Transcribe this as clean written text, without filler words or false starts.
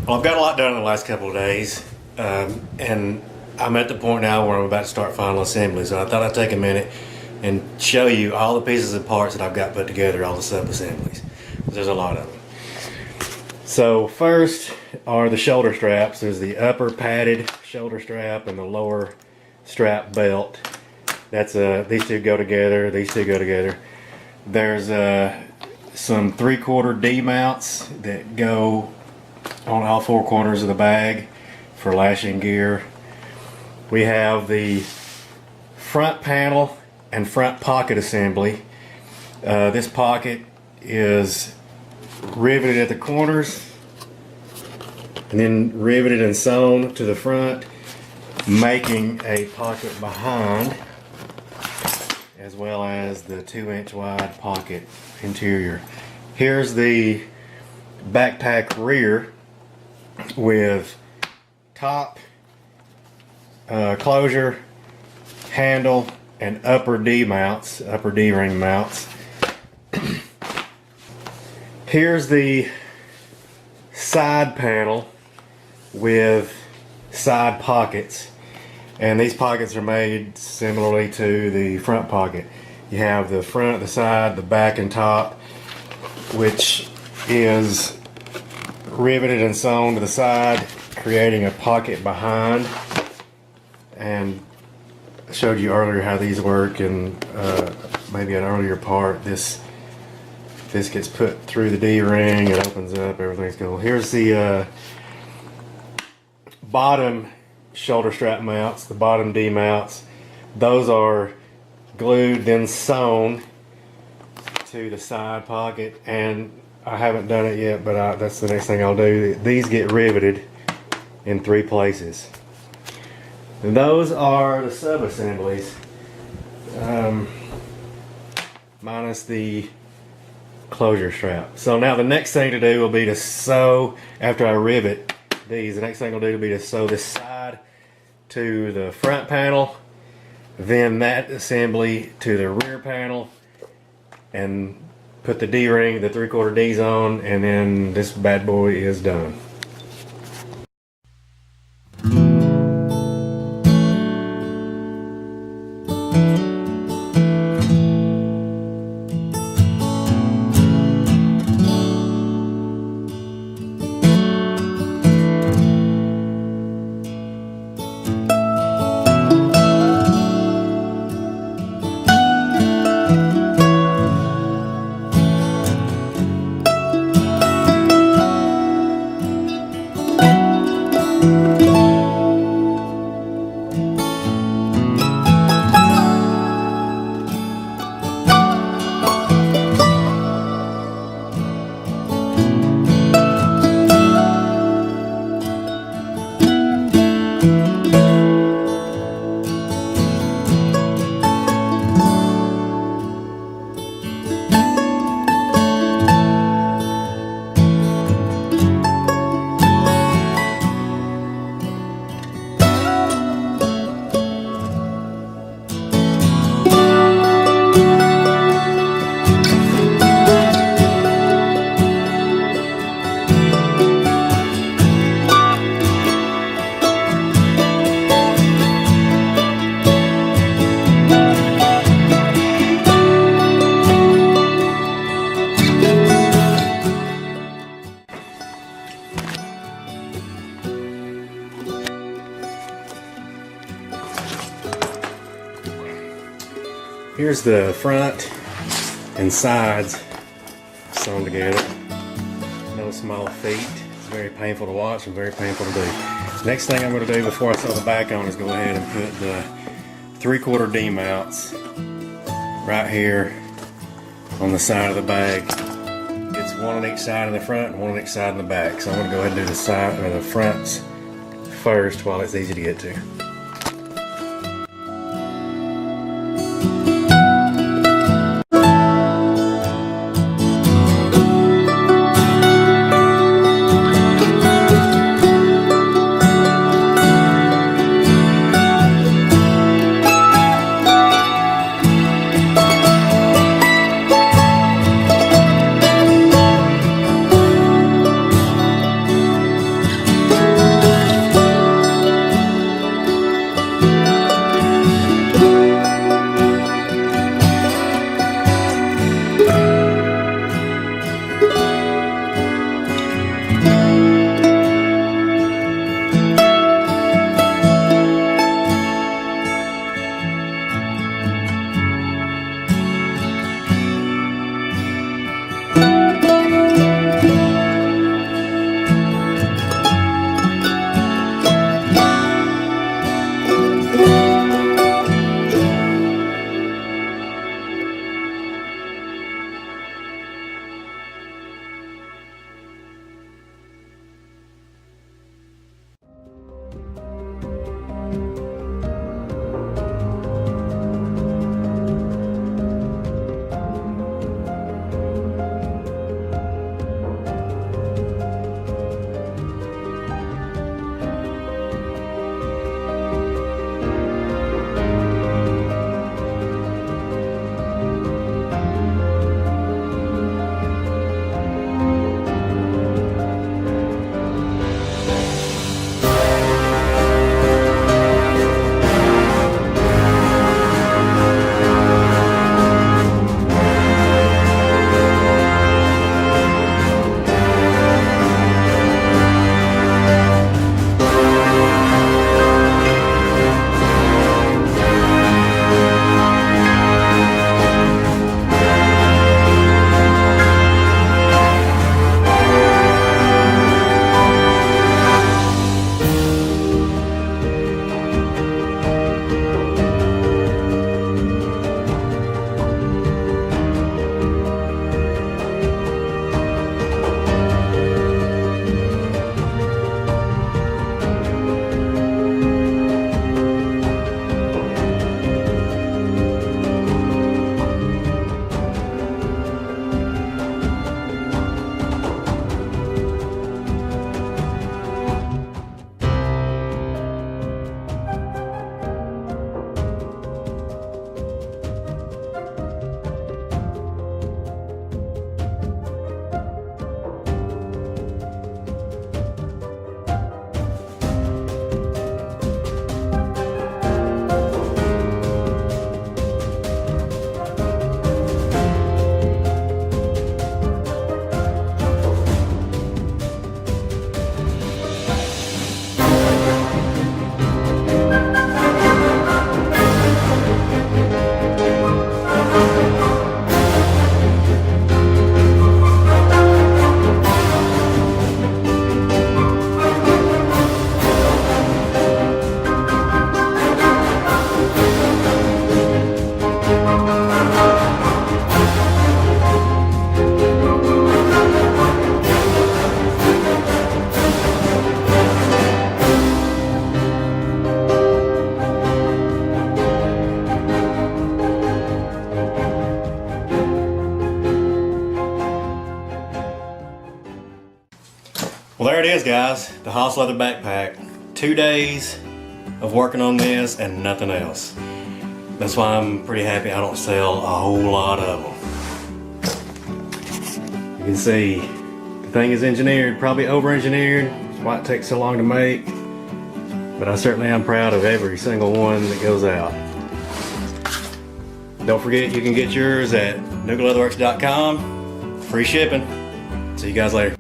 Well, I've got a lot done in the last couple of days, and I'm at the point now where I'm about to start final assembly. So I thought I'd take a minute and show you all the pieces and parts that I've got put together, all the sub-assemblies. There's a lot of them. So first are the shoulder straps. There's the upper padded shoulder strap and the lower strap belt. That's these two go together. These two go together. There's some 3/4 D mounts that go on all four corners of the bag for lashing gear. We have the front panel and front pocket assembly. This pocket is riveted at the corners and then riveted and sewn to the front, making a pocket behind, as well as the 2-inch wide pocket interior. Here's the backpack rear with top closure, handle, and upper D mounts, upper D ring mounts. Here's the side panel with side pockets, and these pockets are made similarly to the front pocket. You have the front, the side, the back, and top, which is riveted and sewn to the side, creating a pocket behind. And I showed you earlier how these work, and maybe an earlier part. This gets put through the D-ring, it opens up, everything's cool. Here's the bottom shoulder strap mounts, the bottom D mounts. Those are glued, then sewn to the side pocket, and I haven't done it yet, but that's the next thing I'll do. These get riveted in 3 places. And those are the sub-assemblies, minus the closure strap. So now the next thing to do will be to sew, after I rivet these, the next thing I'll do will be to sew this side to the front panel, then that assembly to the rear panel, and put the D-ring, the 3/4 Ds on, and then this bad boy is done. Here's the front and sides sewn together. No small feat. It's very painful to watch and very painful to do. Next thing I'm going to do before I sew the back on is go ahead and put the 3/4 D mounts right here on the side of the bag. It's one on each side in the front and one on each side in the back. So I'm going to go ahead and do the side or the fronts first while it's easy to get to. there it is, guys. The Haus leather backpack. 2 days of working on this and nothing else. That's why I'm pretty happy I don't sell a whole lot of them. You can see the thing is engineered, probably over-engineered. That's why it takes so long to make. But I certainly am proud of every single one that goes out. Don't forget you can get yours at NoogaLeatherworks.com. Free shipping. See you guys later.